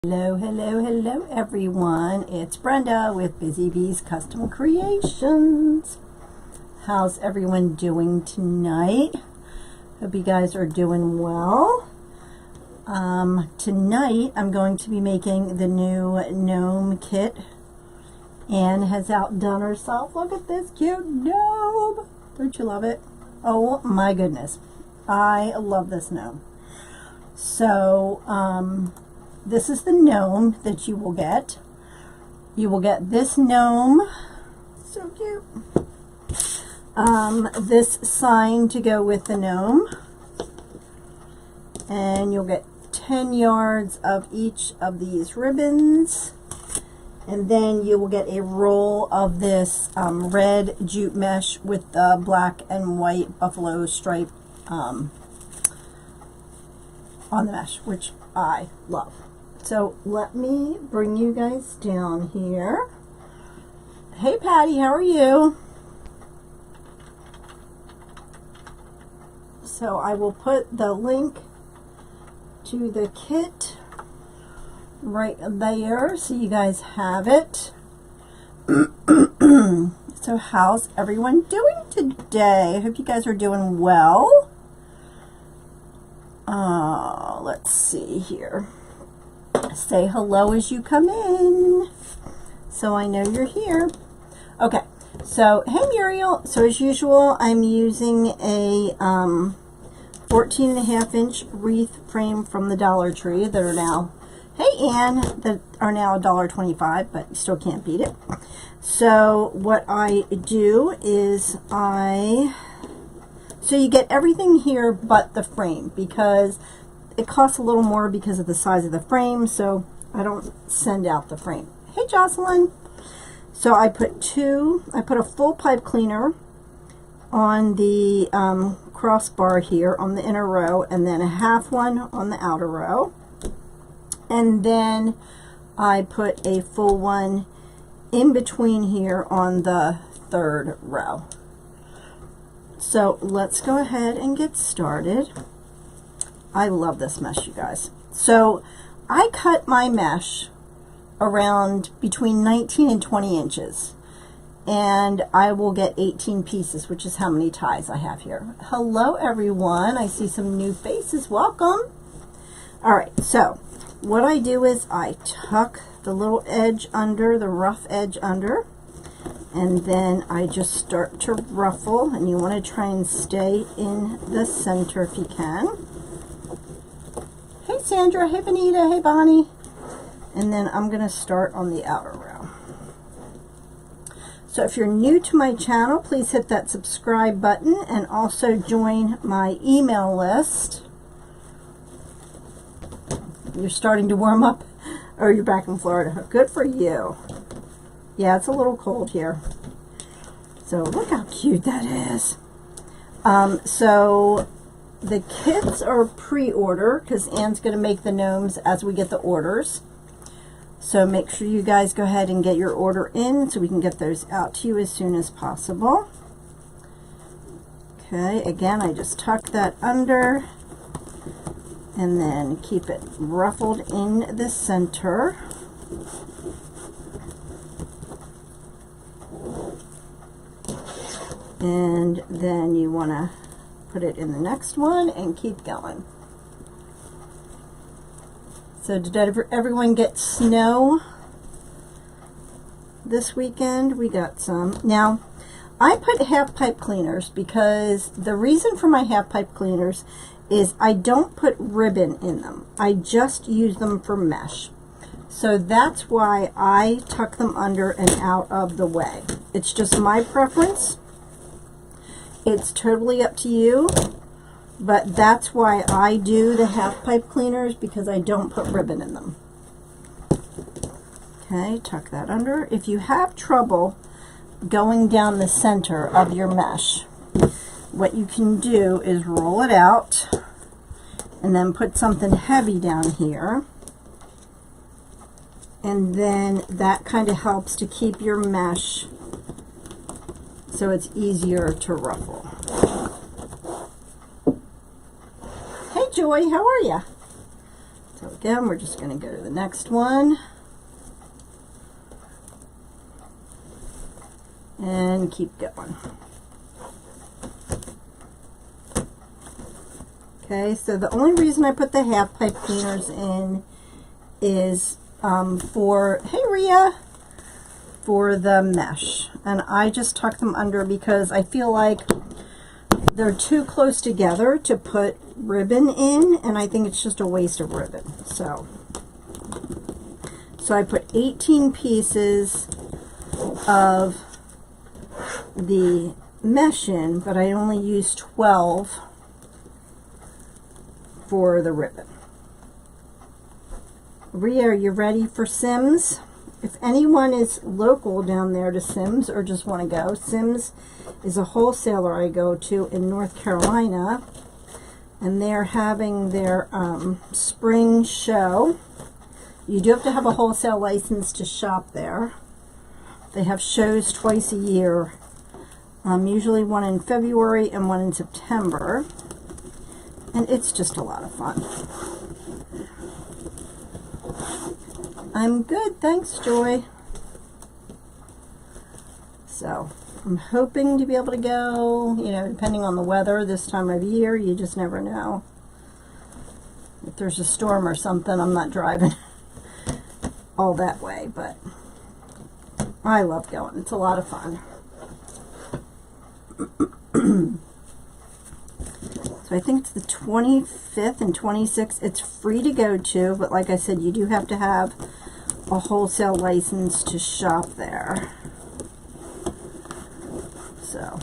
Hello, hello, hello everyone. It's Brenda with Busy Bees Custom Creations. How's everyone doing tonight? Hope you guys are doing well. Tonight I'm going to be making the new gnome kit. Anne has outdone herself. Look at this cute gnome. Don't you love it? Oh my goodness. I love this gnome. So, this is the gnome that you will get. You will get this gnome, so cute. This sign to go with the gnome, and you'll get 10 yards of each of these ribbons, and then you will get a roll of this red jute mesh with the black and white buffalo stripe on the mesh, which I love. So let me bring you guys down here. Hey Patty, how are you? So I will put the link to the kit right there so you guys have it. So how's everyone doing today? I hope you guys are doing well. Let's see here. Say hello as you come in so I know you're here. Okay, so hey Muriel. So as usual, I'm using a 14.5-inch wreath frame from the Dollar Tree that are now, hey Anne, that are now $1.25, but you still can't beat it. So what I do is so you get everything here but the frame, because it costs a little more because of the size of the frame, so I don't send out the frame. Hey Jocelyn. So I put a full pipe cleaner on the crossbar here on the inner row, and then a half one on the outer row, and then I put a full one in between here on the third row. So let's go ahead and get started. I love this mesh, you guys. So I cut my mesh around between 19 and 20 inches, and I will get 18 pieces, which is how many ties I have here. Hello everyone, I see some new faces. Welcome. All right, so what I do is I tuck the little edge under, the rough edge under, and then I just start to ruffle, and you want to try and stay in the center if you can. Hey Sandra, hey Benita, hey Bonnie. And then I'm going to start on the outer row. So if you're new to my channel, please hit that subscribe button and also join my email list. You're starting to warm up, or you're back in Florida. Good for you. Yeah, it's a little cold here. So look how cute that is. So the kits are pre-order because Anne's going to make the gnomes as we get the orders. So make sure you guys go ahead and get your order in so we can get those out to you as soon as possible. Okay, again, I just tuck that under and then keep it ruffled in the center. And then you want to put it in the next one and keep going. So did everyone get snow this weekend? We got some. Now, I put half pipe cleaners because the reason for my half pipe cleaners is I don't put ribbon in them. I just use them for mesh. So that's why I tuck them under and out of the way. It's just my preference. It's totally up to you, but that's why I do the half pipe cleaners, because I don't put ribbon in them. Okay, tuck that under. If you have trouble going down the center of your mesh, what you can do is roll it out and then put something heavy down here, and then that kind of helps to keep your mesh so it's easier to ruffle. Hey Joy, how are you? So Again, we're just going to go to the next one. And keep going. Okay, so the only reason I put the half pipe cleaners in is for, hey Rhea, for the mesh. And I just tuck them under because I feel like they're too close together to put ribbon in, and I think it's just a waste of ribbon. So I put 18 pieces of the mesh in, but I only used 12 for the ribbon. Rhea, are you ready for Sims? If anyone is local down there to Sims or just want to go, Sims is a wholesaler I go to in North Carolina, and they're having their spring show. You do have to have a wholesale license to shop there. They have shows twice a year, usually one in February and one in September. And it's just a lot of fun. I'm good, thanks, Joy. So, I'm hoping to be able to go, you know, depending on the weather this time of year, you just never know. If there's a storm or something, I'm not driving all that way, but I love going. It's a lot of fun. So I think it's the 25th and 26th. It's free to go to, but like I said, you do have to have a wholesale license to shop there. So,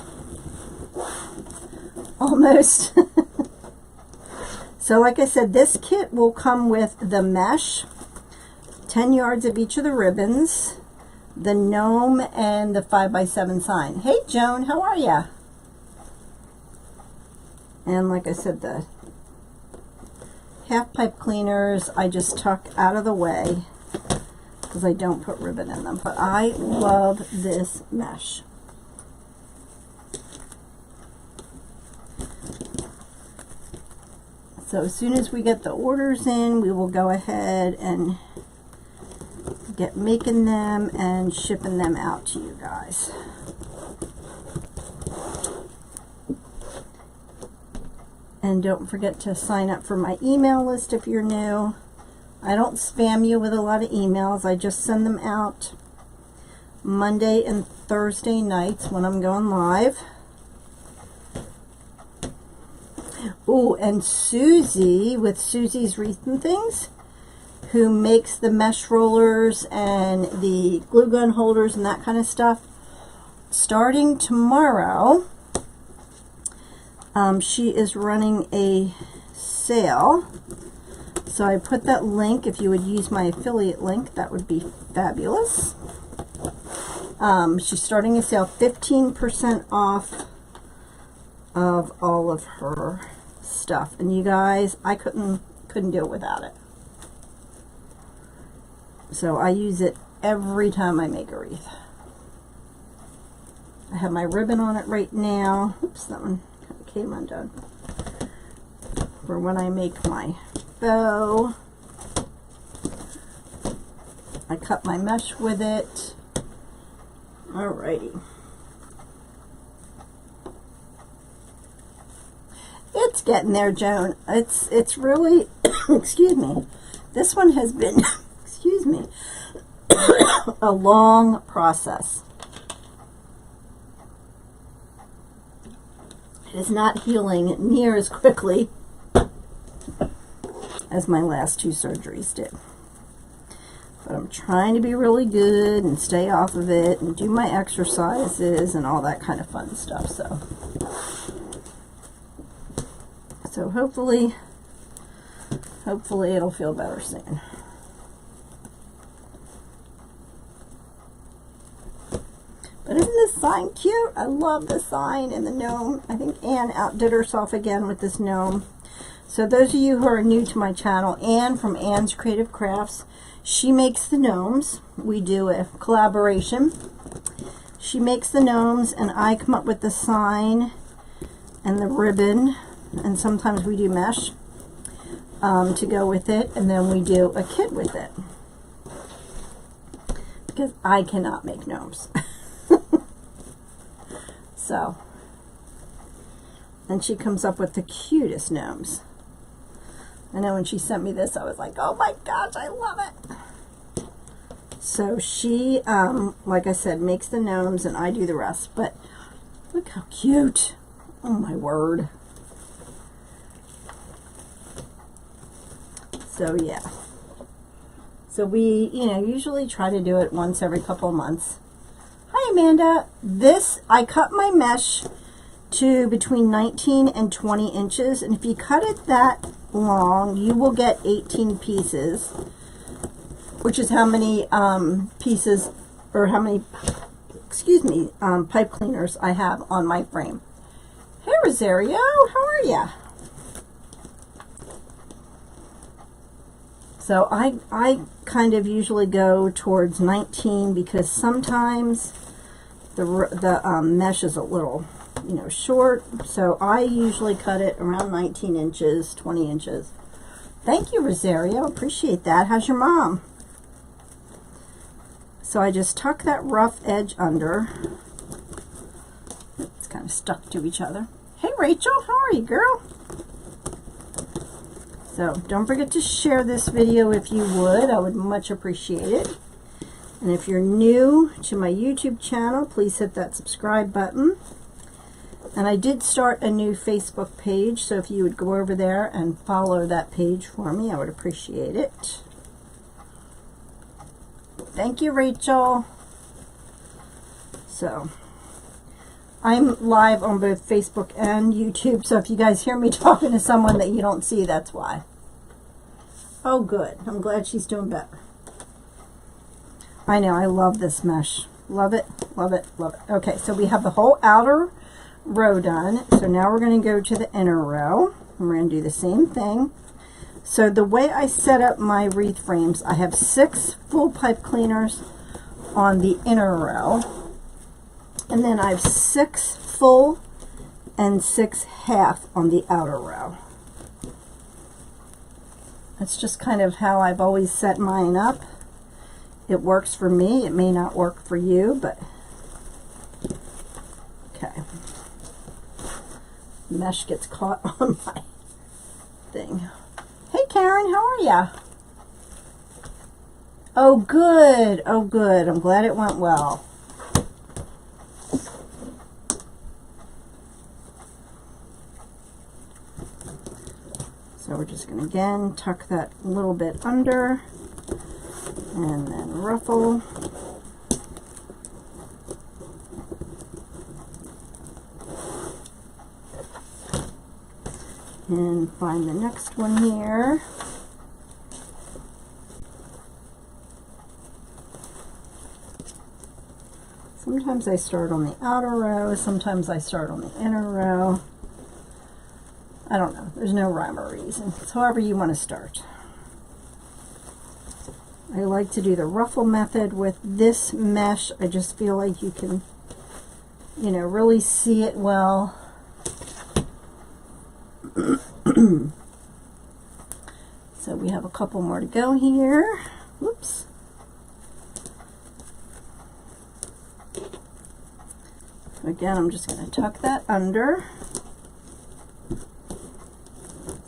almost. So like I said, this kit will come with the mesh, 10 yards of each of the ribbons, the gnome, and the 5x7 sign. Hey Joan, how are ya? And like I said, the half pipe cleaners I just tuck out of the way because I don't put ribbon in them. But I love this mesh. So as soon as we get the orders in, we will go ahead and get making them and shipping them out to you guys. And don't forget to sign up for my email list if you're new. I don't spam you with a lot of emails. I just send them out Monday and Thursday nights when I'm going live. Oh, and Susie with Susie's Wreath and Things, who makes the mesh rollers and the glue gun holders and that kind of stuff. Starting tomorrow, she is running a sale. So I put that link. If you would use my affiliate link, that would be fabulous. She's starting a sale, 15% off of all of her stuff. And you guys, I couldn't do it without it. So I use it every time I make a wreath. I have my ribbon on it right now. Oops, that one came undone. For when I make my bow. I cut my mesh with it. Alrighty. It's getting there, Joan. It's really, excuse me. This one has been, excuse me, a long process. It is not healing near as quickly as my last two surgeries did. But I'm trying to be really good and stay off of it and do my exercises and all that kind of fun stuff. So hopefully it'll feel better soon. But isn't this sign cute? I love the sign and the gnome. I think Anne outdid herself again with this gnome. So those of you who are new to my channel, Anne from Anne's Creative Crafts, she makes the gnomes. We do a collaboration. She makes the gnomes and I come up with the sign and the ribbon, and sometimes we do mesh. to go with it, and then we do a kit with it. Because I cannot make gnomes. So, and she comes up with the cutest gnomes. I know when she sent me this, I was like, oh my gosh, I love it. So she, like I said, makes the gnomes and I do the rest. But look how cute. Oh my word. So yeah. So we, you know, usually try to do it once every couple of months. Hi Amanda. This, I cut my mesh to between 19 and 20 inches. And if you cut it that long, you will get 18 pieces, which is how many pieces, or how many, excuse me, pipe cleaners I have on my frame. Hey Rosario, how are ya? So I kind of usually go towards 19 because sometimes the mesh is a little, you know, short. So I usually cut it around 19 inches, 20 inches. Thank you, Rosario. Appreciate that. How's your mom? So I just tuck that rough edge under. It's kind of stuck to each other. Hey, Rachel. How are you, girl? So don't forget to share this video if you would. I would much appreciate it. And if you're new to my YouTube channel, please hit that subscribe button. And I did start a new Facebook page, so if you would go over there and follow that page for me, I would appreciate it. Thank you, Rachel. So I'm live on both Facebook and YouTube, so if you guys hear me talking to someone that you don't see, that's why. Oh, good. I'm glad she's doing better. I know, I love this mesh. Love it, love it, love it. Okay, so we have the whole outer row done. So now we're going to go to the inner row. And we're going to do the same thing. So the way I set up my wreath frames, I have 6 full pipe cleaners on the inner row. And then I have 6 full and 6 half on the outer row. That's just kind of how I've always set mine up. It works for me. It may not work for you, but okay. The mesh gets caught on my thing. Hey Karen, how are ya? Oh good, oh good. I'm glad it went well. So we're just going to again tuck that a little bit under and then ruffle. And find the next one here. Sometimes I start on the outer row, sometimes I start on the inner row. I don't know. There's no rhyme or reason. It's however you want to start. I like to do the ruffle method with this mesh. I just feel like you can, you know, really see it well. So we have a couple more to go here. Whoops. Again, I'm just going to tuck that under.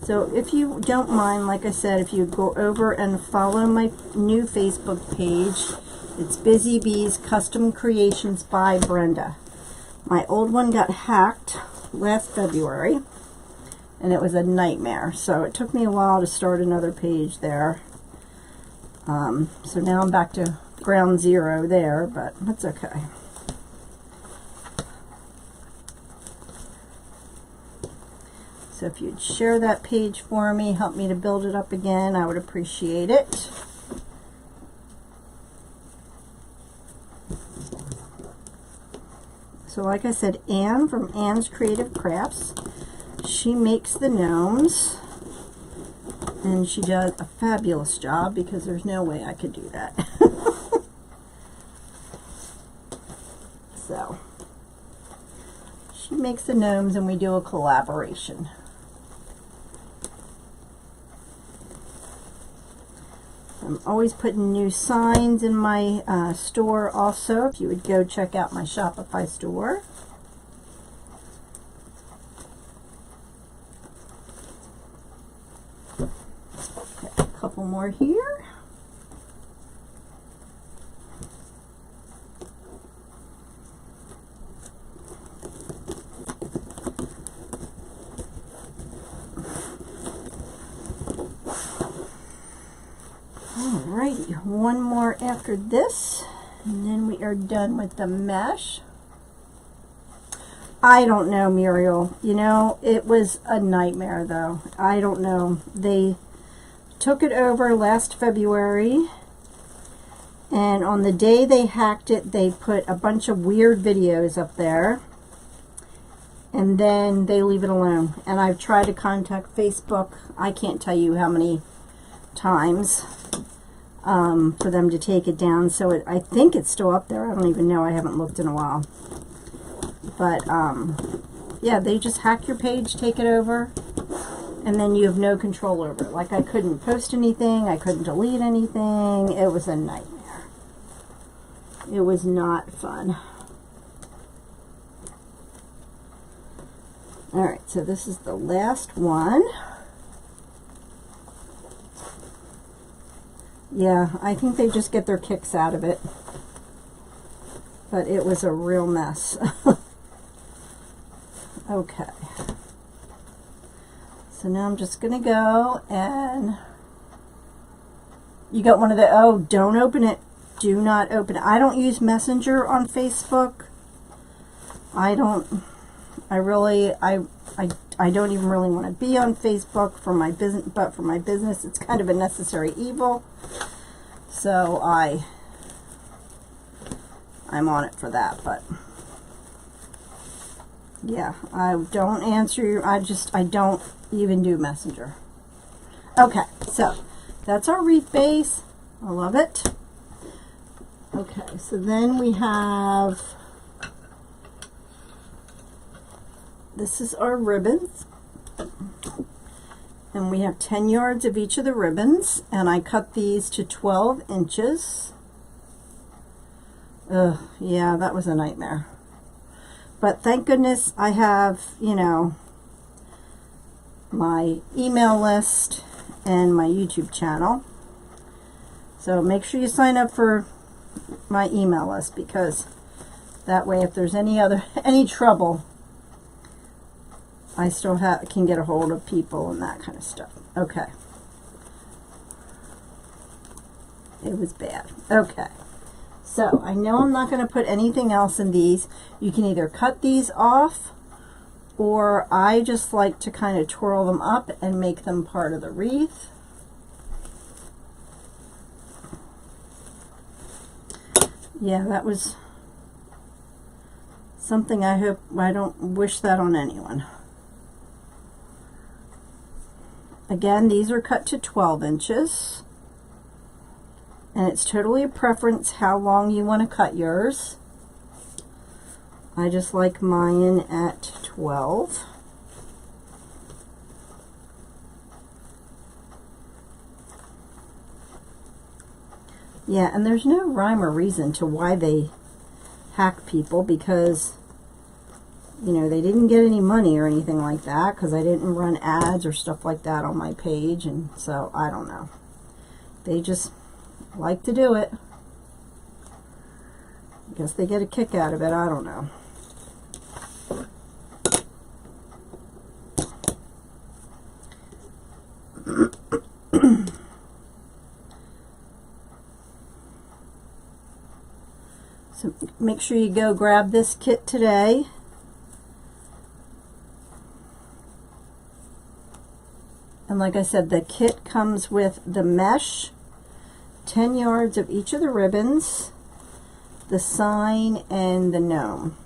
So if you don't mind, like I said, if you go over and follow my new Facebook page, it's Busy Bees Custom Creations by Brenda. My old one got hacked last February, and it was a nightmare. So it took me a while to start another page there. So now I'm back to ground zero there, but that's okay. So if you'd share that page for me, help me to build it up again, I would appreciate it. So like I said, Anne from Anne's Creative Crafts, she makes the gnomes, and she does a fabulous job because there's no way I could do that. So she makes the gnomes and we do a collaboration. I'm always putting new signs in my store also. If you would go check out my Shopify store. Got a couple more here. Alrighty, one more after this, and then we are done with the mesh. I don't know, Muriel. You know, it was a nightmare, though. I don't know. They took it over last February, and on the day they hacked it, they put a bunch of weird videos up there, and then they leave it alone. And I've tried to contact Facebook. I can't tell you how many times for them to take it down. So I think it's still up there. I don't even know. I haven't looked in a while. But yeah, they just hack your page, take it over, and then you have no control over it. Like, I couldn't post anything. I couldn't delete anything. It was a nightmare. It was not fun. Alright, so this is the last one. Yeah, I think they just get their kicks out of it. But it was a real mess. Okay. So now I'm just going to go and... You got one of the... Oh, don't open it. Do not open it. I don't use Messenger on Facebook. I don't even really want to be on Facebook for my business, but for my business, it's kind of a necessary evil. So I'm on it for that, but yeah, I don't answer your, I don't even do Messenger. Okay, so that's our wreath base. I love it. Okay, so then we have, this is our ribbons, and we have 10 yards of each of the ribbons, and I cut these to 12 inches. Ugh, yeah, that was a nightmare. But thank goodness I have, you know, my email list and my YouTube channel. So make sure you sign up for my email list, because that way if there's any trouble, I still can get a hold of people and that kind of stuff. Okay. It was bad. Okay. So I know I'm not going to put anything else in these. You can either cut these off, or I just like to kind of twirl them up and make them part of the wreath. Yeah, that was something I don't wish that on anyone. Again, these are cut to 12 inches. And it's totally a preference how long you want to cut yours. I just like mine at 12. Yeah, and there's no rhyme or reason to why they hack people, because, you know, they didn't get any money or anything like that, because I didn't run ads or stuff like that on my page, and so I don't know. They just like to do it. I guess they get a kick out of it. I don't know. So make sure you go grab this kit today. And like I said, the kit comes with the mesh, 10 yards of each of the ribbons, the sign, and the gnome.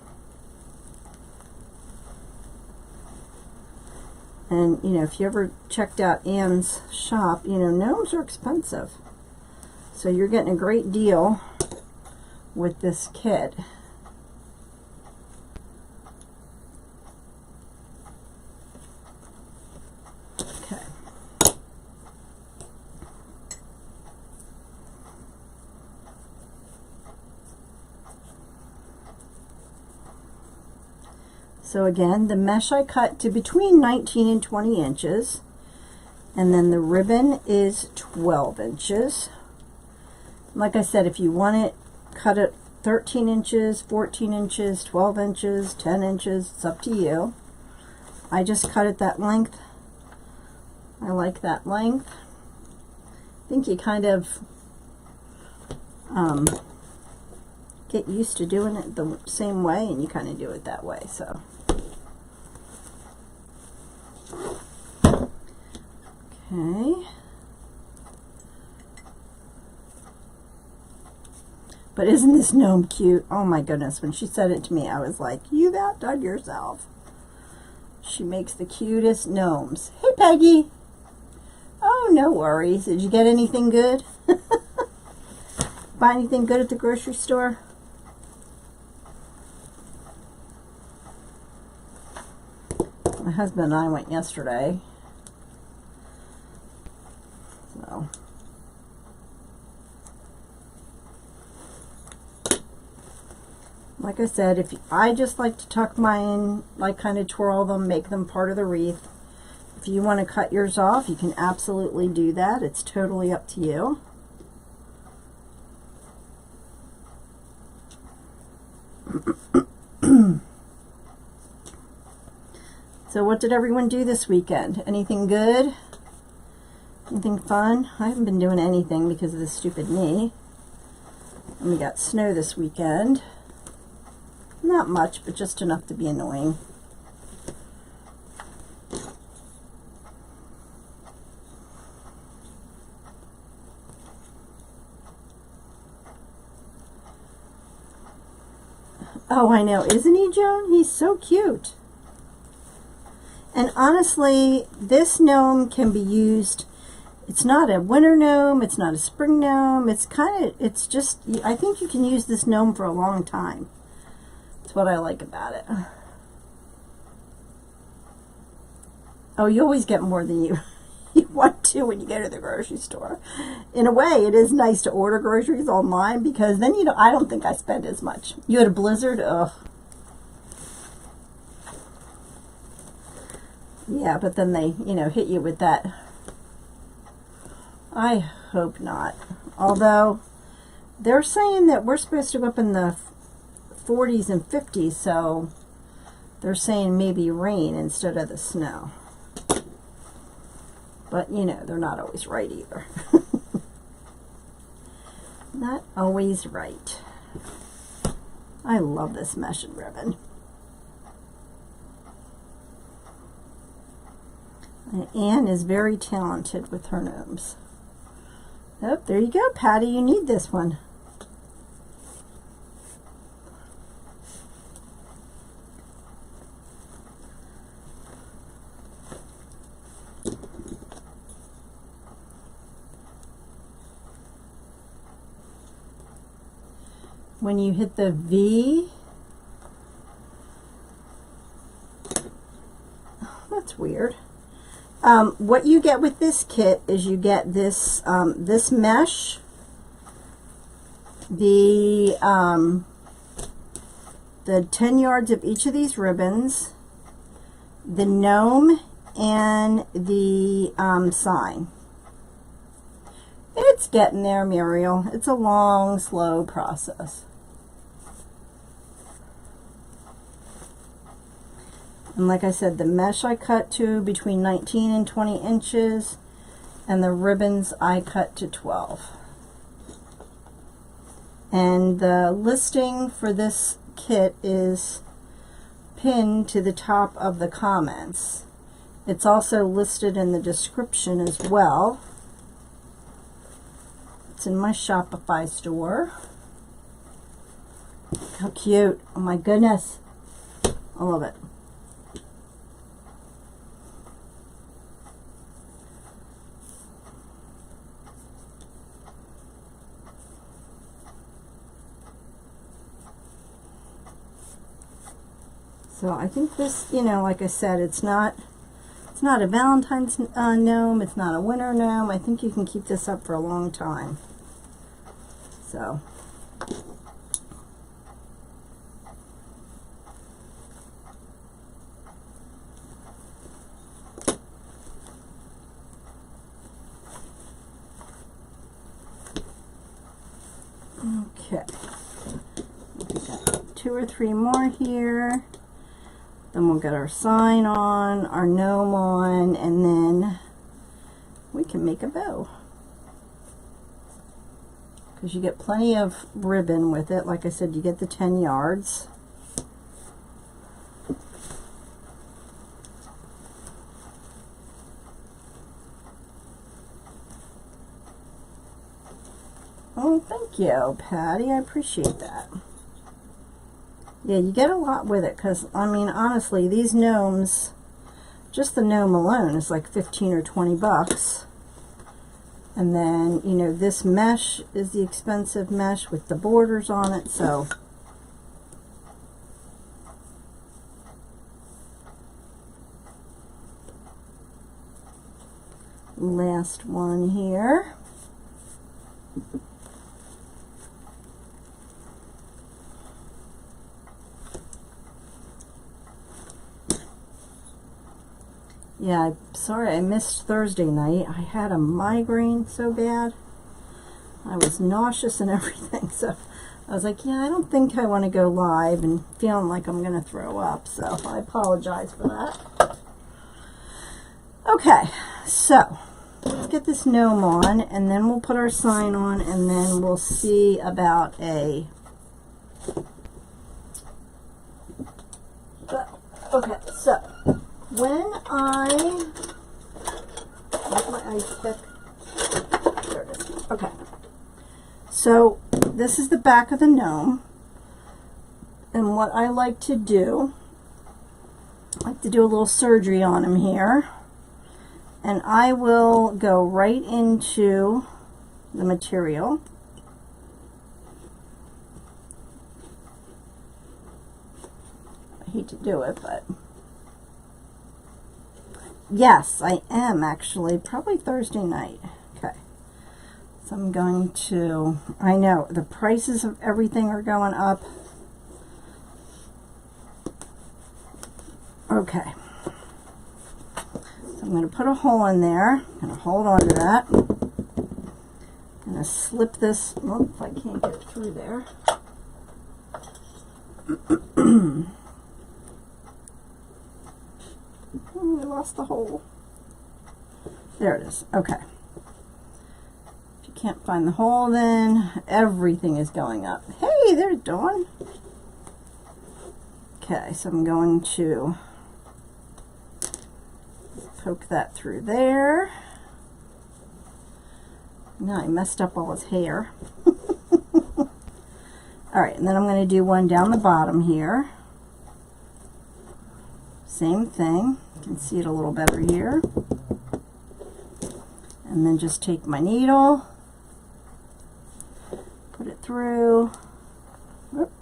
And, you know, if you ever checked out Ann's shop, you know, gnomes are expensive. So you're getting a great deal with this kit. Okay. So again, the mesh I cut to between 19 and 20 inches. And then the ribbon is 12 inches. Like I said, if you want it, cut it 13 inches, 14 inches, 12 inches, 10 inches. It's up to you. I just cut it that length. I like that length. I think you kind of get used to doing it the same way, and you kind of do it that way. So. Okay. But isn't this gnome cute? Oh my goodness, when she said it to me, I was like, you've outdone yourself. She makes the cutest gnomes. Hey, Peggy. Oh, no worries. Did you get anything good? Buy anything good at the grocery store? My husband and I went yesterday. So. Like I said, I just like to tuck mine, like kind of twirl them, make them part of the wreath. If you want to cut yours off, you can absolutely do that. It's totally up to you. So what did everyone do this weekend? Anything good? Anything fun? I haven't been doing anything because of this stupid knee. And we got snow this weekend. Not much, but just enough to be annoying. Oh, I know. Isn't he, Joan? He's so cute. And honestly, this gnome can be used. It's not a winter gnome. It's not a spring gnome. It's just, I think you can use this gnome for a long time. That's what I like about it. Oh, you always get more than you want to when you go to the grocery store. In a way, it is nice to order groceries online because then I don't think I spend as much. You had a blizzard? Ugh. Yeah, but then they, hit you with that. I hope not. Although, they're saying that we're supposed to go up in the 40s and 50s, so they're saying maybe rain instead of the snow. But, they're not always right either. Not always right. I love this mesh and ribbon. And Anne is very talented with her gnomes. Oh, there you go, Patty. You need this one. When you hit the V, that's weird. What you get with this kit is you get this this mesh, the 10 yards of each of these ribbons, the gnome, and the sign. It's getting there, Muriel. It's a long, slow process. And like I said, the mesh I cut to between 19 and 20 inches, and the ribbons I cut to 12. And the listing for this kit is pinned to the top of the comments. It's also listed in the description as well. It's in my Shopify store. How cute. Oh my goodness. I love it. So I think this, like I said, it's not a Valentine's gnome, it's not a winter gnome. I think you can keep this up for a long time. So Okay. We got 2 or 3 more here. Then we'll get our sign on, our gnome on, and then we can make a bow. Because you get plenty of ribbon with it. Like I said, you get the 10 yards. Oh, thank you, Patty. I appreciate that. Yeah, you get a lot with it because, I mean, honestly, these gnomes, just the gnome alone is like 15 or 20 bucks. And then, you know, this mesh is the expensive mesh with the borders on it, so. Last one here. Yeah, I'm sorry I missed Thursday night. I had a migraine so bad. I was nauseous and everything, so I was like, yeah, I don't think I want to go live, and feeling like I'm going to throw up, so I apologize for that. Okay, so let's get this gnome on, and then we'll put our sign on, and then we'll see about a... Okay, so when I... Where's my ice pick? There it is. Okay. So this is the back of the gnome. And what I like to do, I like to do a little surgery on him here. And I will go right into the material. I hate to do it, but... Yes, I am actually, probably Thursday night. Okay. So I'm going to, I know, the prices of everything are going up. Okay. So I'm going to put a hole in there. I'm going to hold on to that. I'm going to slip this, oh, if I can't get through there. Oh, I lost the hole. There it is. Okay. If you can't find the hole, then everything is going up. Hey, there's Dawn. Okay, so I'm going to poke that through there. Now I messed up all his hair. Alright, and then I'm going to do one down the bottom here. Same thing. You can see it a little better here. And then just take my needle, put it through. Whoop.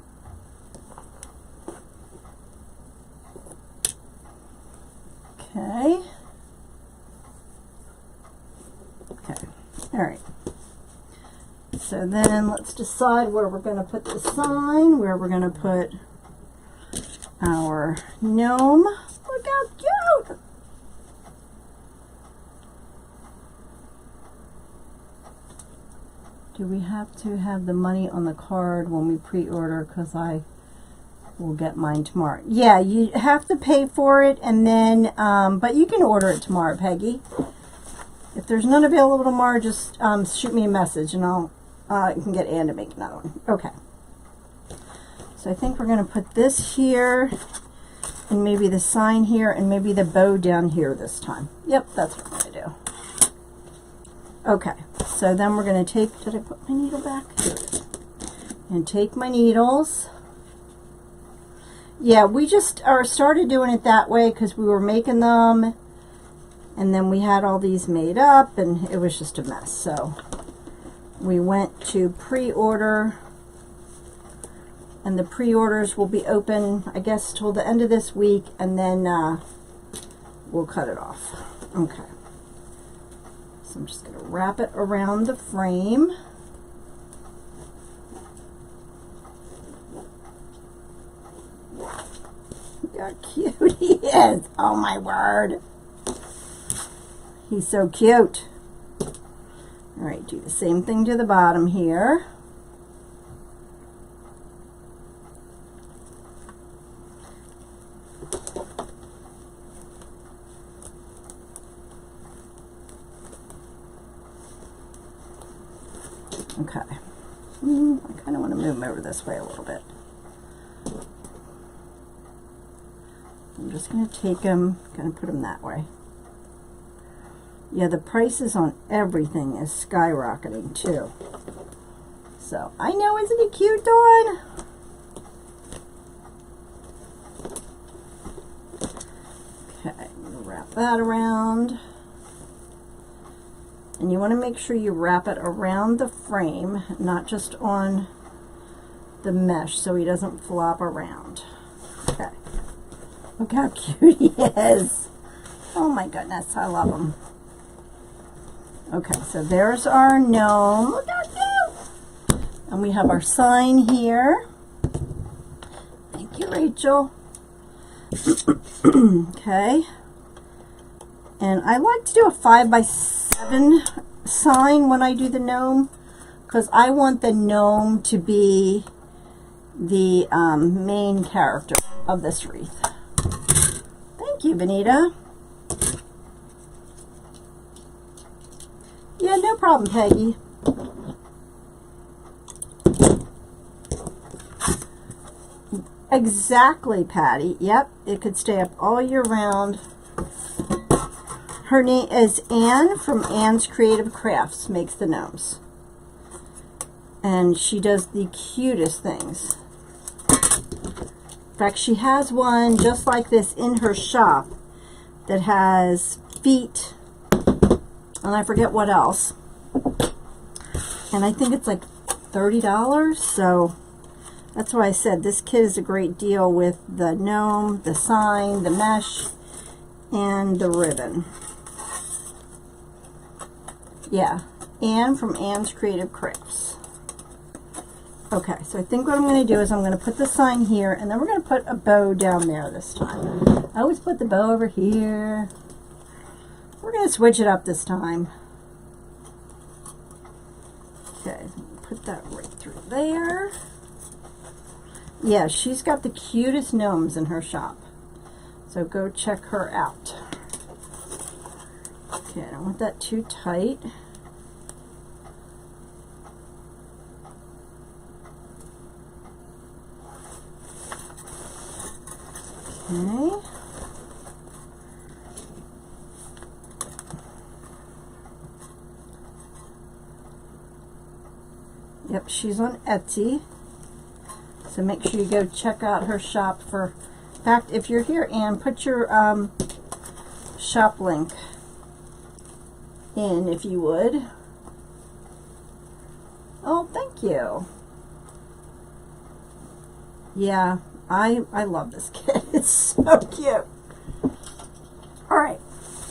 Okay. Okay. All right. So then let's decide where we're going to put the sign, where we're going to put our gnome. Look how cute! Do we have to have the money on the card when we pre-order? Because I will get mine tomorrow. Yeah, you have to pay for it, and then, but you can order it tomorrow, Peggy. If there's none available tomorrow, just shoot me a message, and you can get Ann to make another one. Okay. So I think we're going to put this here, and maybe the sign here, and maybe the bow down here this time. Yep, that's what I'm going to do. Okay, so then we're going to take, did I put my needle back? Here it is. And take my needles. Yeah, we just started doing it that way because we were making them, and then we had all these made up, and it was just a mess. So we went to pre-order, and the pre-orders will be open, I guess, till the end of this week, and then we'll cut it off. Okay. So I'm just going to wrap it around the frame. Look how cute he is. Oh my word. He's so cute. Alright, do the same thing to the bottom here. I kind of want to move them over this way a little bit. I'm just going to take them, going to put them that way. Yeah, the prices on everything is skyrocketing too. So, I know, isn't it cute, Dawn? Okay, I'm going to wrap that around. And you want to make sure you wrap it around the frame, not just on the mesh, so he doesn't flop around. Okay. Look how cute he is. Oh my goodness, I love him. Okay, so there's our gnome. Look how cute! And we have our sign here. Thank you, Rachel. Okay. And I like to do a 5x7 sign when I do the gnome, because I want the gnome to be the main character of this wreath. Thank you, Benita. Yeah, no problem, Peggy. Exactly, Patty. Yep, it could stay up all year round. Her name is Anne from Anne's Creative Crafts, makes the gnomes. And she does the cutest things. In fact, she has one just like this in her shop that has feet, and I forget what else. And I think it's like $30, so that's why I said this kit is a great deal with the gnome, the sign, the mesh, and the ribbon. Yeah, Anne from Anne's Creative Crafts. Okay, so I think what I'm going to do is I'm going to put the sign here, and then we're going to put a bow down there this time. I always put the bow over here. We're going to switch it up this time. Okay, put that right through there. Yeah, she's got the cutest gnomes in her shop. So go check her out. Okay, I don't want that too tight. Okay. Yep, she's on Etsy. So make sure you go check out her shop for... In fact, if you're here, Anne, put your shop link in, if you would. Oh, thank you. Yeah, I love this kit. It's so cute. All right,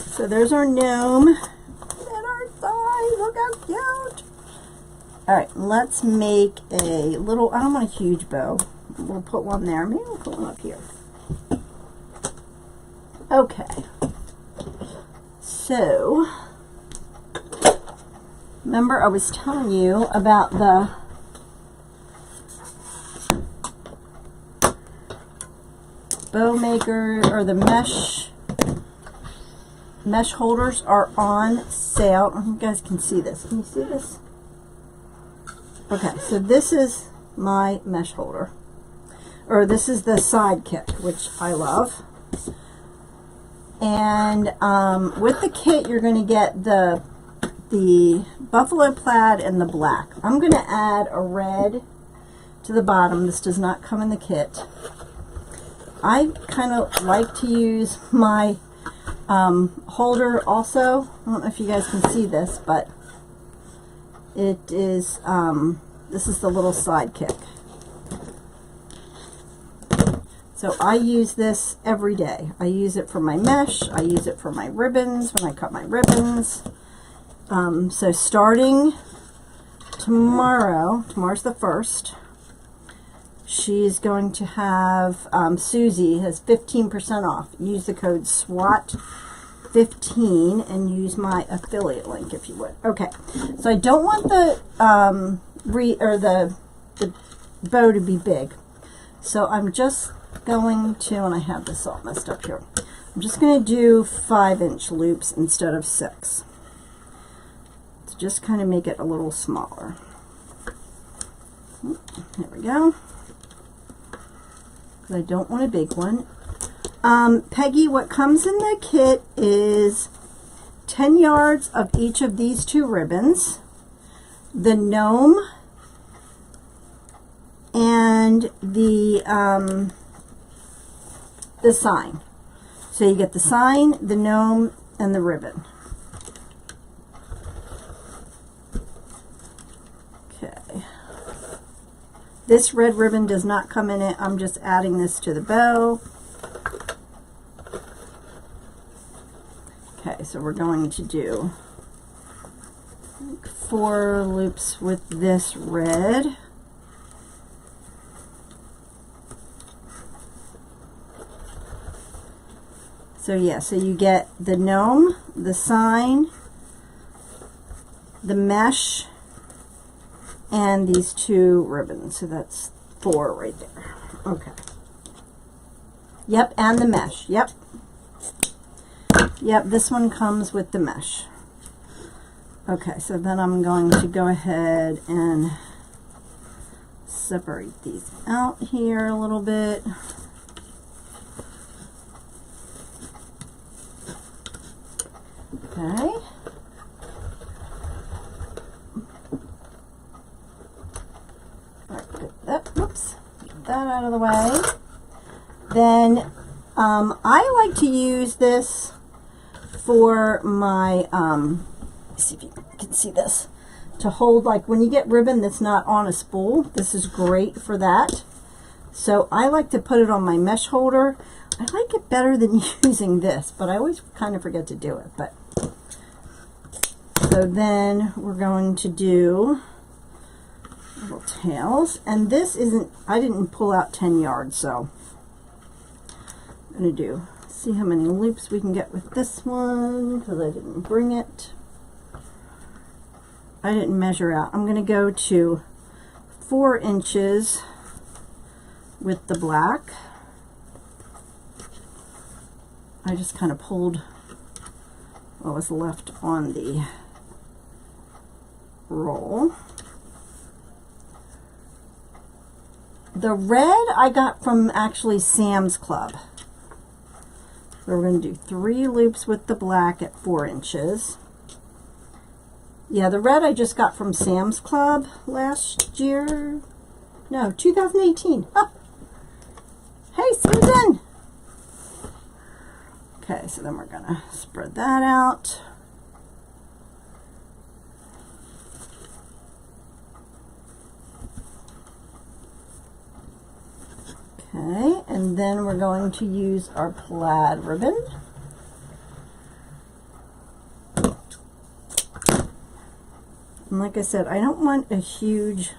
so there's our gnome and our sign. Look how cute. All right, let's make a little, I don't want a huge bow. We'll put one there. Maybe we'll put one up here. Okay. So, remember I was telling you about the bow maker, or the mesh holders are on sale. I don't know if you guys can see this. Can you see this? Okay, so this is my mesh holder, or this is the sidekick, which I love. And with the kit, you're going to get the buffalo plaid and the black. I'm going to add a red to the bottom. This does not come in the kit. I kind of like to use my holder also. I don't know if you guys can see this, but it is, this is the little sidekick. So I use this every day. I use it for my mesh. I use it for my ribbons when I cut my ribbons. So starting tomorrow's the 1st, she's going to have, Susie has 15% off. Use the code SWAT15 and use my affiliate link if you would. Okay, so I don't want the the bow to be big. So I'm just going to, and I have this all messed up here, I'm just going to do 5-inch loops instead of 6 to just kind of make it a little smaller. There we go. Because I don't want a big one. Peggy, what comes in the kit is 10 yards of each of these 2 ribbons, the gnome, and the sign. So you get the sign, the gnome, and the ribbon. Okay. This red ribbon does not come in it. I'm just adding this to the bow. Okay, so we're going to do 4 loops with this red. So yeah, so you get the gnome, the sign, the mesh, and these 2 ribbons. So that's 4 right there. Okay. Yep, and the mesh. Yep. Yep, this one comes with the mesh. Okay, so then I'm going to go ahead and separate these out here a little bit. Okay. Oops, get that out of the way. Then I like to use this for my, let's see if you can see this, to hold, like when you get ribbon that's not on a spool, this is great for that. So I like to put it on my mesh holder. I like it better than using this, but I always kind of forget to do it. But so then we're going to do little tails, and this isn't, I didn't pull out 10 yards, so I'm going to do, see how many loops we can get with this one, because I didn't bring it. I didn't measure out. I'm going to go to 4 inches with the black. I just kind of pulled what was left on the roll. The red I got from actually Sam's Club. So we're going to do 3 loops with the black at 4 inches. Yeah, the red I just got from Sam's Club last year. No, 2018. Oh. Hey, Susan! Okay, so then we're going to spread that out. Okay, and then we're going to use our plaid ribbon. And like I said, I don't want a huge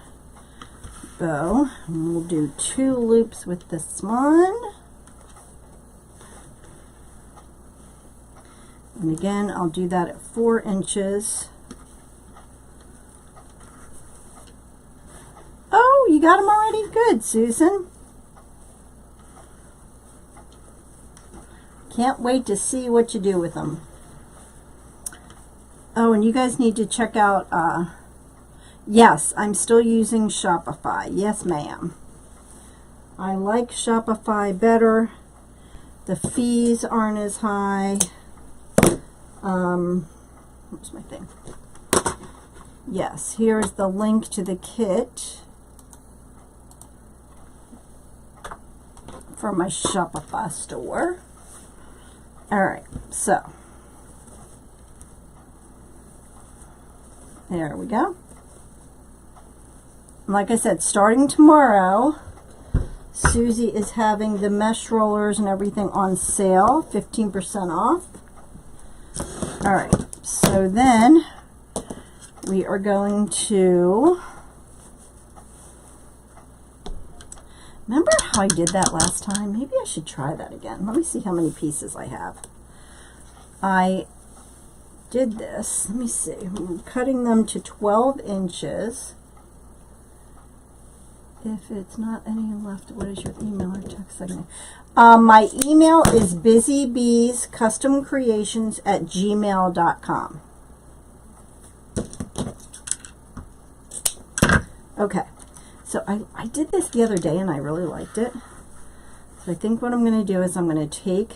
bow. And we'll do 2 loops with this one. And again, I'll do that at 4 inches. Oh, you got them already? Good, Susan. Can't wait to see what you do with them. Oh, and you guys need to check out, yes, I'm still using Shopify. Yes, ma'am. I like Shopify better. The fees aren't as high. Where's my thing? Yes, here's the link to the kit for my Shopify store. All right, so there we go. Like I said, starting tomorrow, Susie is having the mesh rollers and everything on sale, 15% off. All right, so then we are going to, remember how I did that last time? Maybe I should try that again. Let me see how many pieces I have. I did this, let me see, I'm cutting them to 12 inches. If it's not any left, what is your email or text? My email is busybeescustomcreations@gmail.com. Okay, So I did this the other day and I really liked it. So I think what I'm going to do is I'm going to take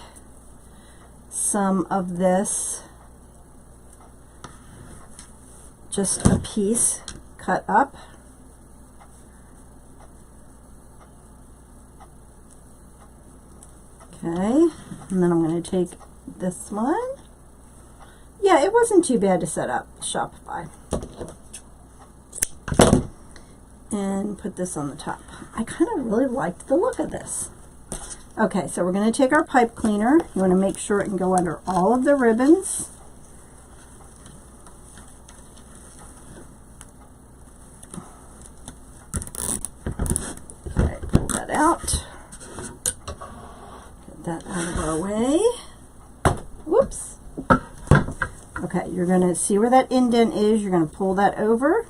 some of this, just a piece cut up. Okay, and then I'm going to take this one. Yeah, it wasn't too bad to set up Shopify. And put this on the top. I kind of really liked the look of this. Okay, so we're going to take our pipe cleaner. You want to make sure it can go under all of the ribbons. Okay, pull that out. Get that out of our way. Whoops. Okay, you're going to see where that indent is. You're going to pull that over.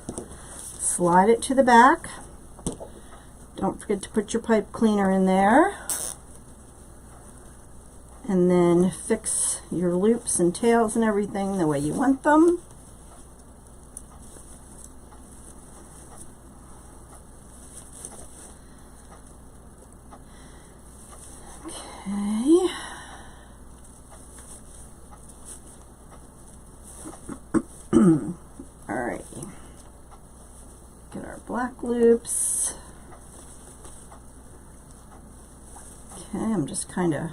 Slide it to the back. Don't forget to put your pipe cleaner in there. And then fix your loops and tails and everything the way you want them. Okay. Alrighty. Get our black loops. Okay, I'm just kind of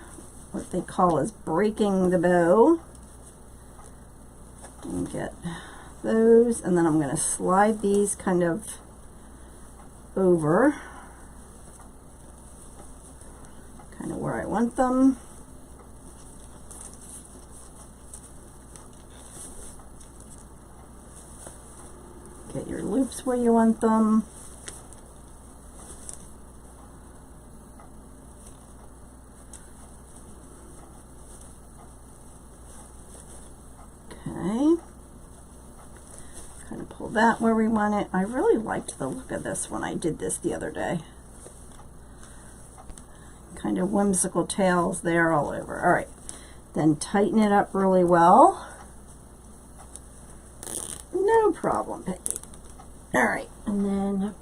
what they call is breaking the bow. And get those, and then I'm going to slide these kind of over, kind of where I want them. Get your loops where you want them. Okay, kind of pull that where we want it. I really liked the look of this when I did this the other day. Kind of whimsical tails there all over. All right, then tighten it up really well. No problem, Peggy. All right, and then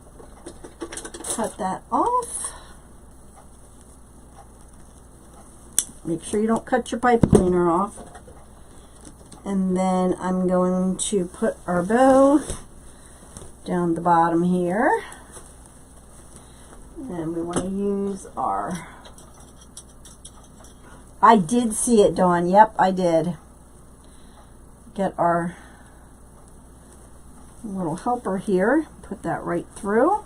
cut that off. Make sure you don't cut your pipe cleaner off. And then I'm going to put our bow down the bottom here. And we want to use our... I did see it, Dawn. Yep, I did. Get our little helper here. Put that right through.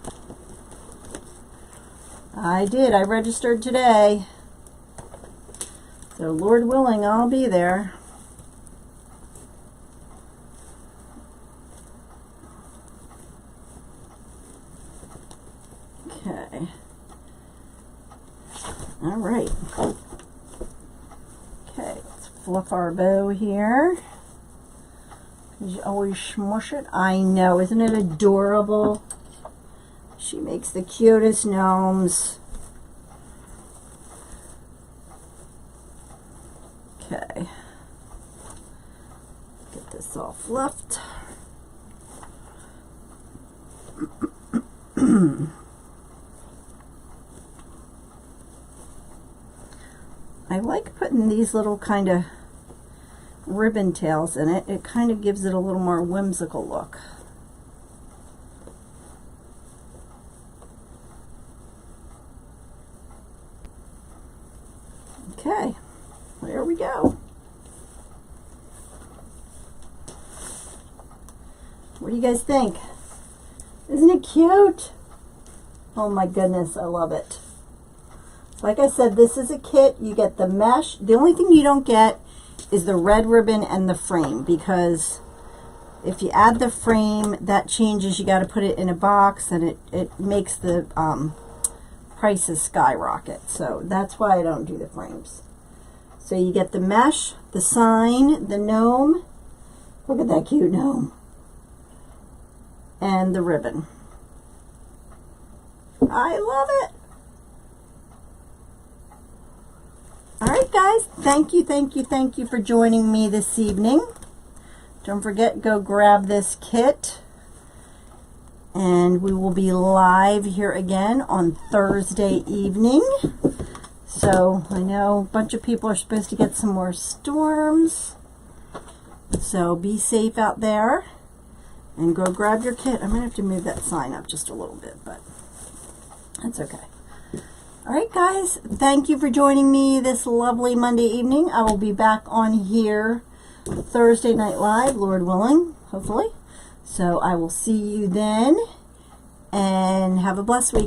I did. I registered today. So Lord willing, I'll be there. Okay. All right. Okay, let's fluff our bow here. You always smush it. I know, isn't it adorable? She makes the cutest gnomes. Okay. Get this all fluffed. I like putting these little kind of ribbon tails in it. It kind of gives it a little more whimsical look. Okay, there we go. What do you guys think? Isn't it cute? Oh my goodness, I love it. Like I said, this is a kit. You get the mesh. The only thing you don't get is the red ribbon and the frame, because if you add the frame, that changes. You got to put it in a box, and it makes the prices skyrocket. So that's why I don't do the frames. So you get the mesh, the sign, the gnome. Look at that cute gnome. And the ribbon. I love it. All right, guys, thank you for joining me this evening. Don't forget, go grab this kit And we will be live here again on Thursday evening. So I know a bunch of people are supposed to get some more storms. So be safe out there and go grab your kit. I'm going to have to move that sign up just a little bit, but that's okay. All right, guys, thank you for joining me this lovely Monday evening. I will be back on here Thursday night live, Lord willing, hopefully. So I will see you then, and have a blessed week.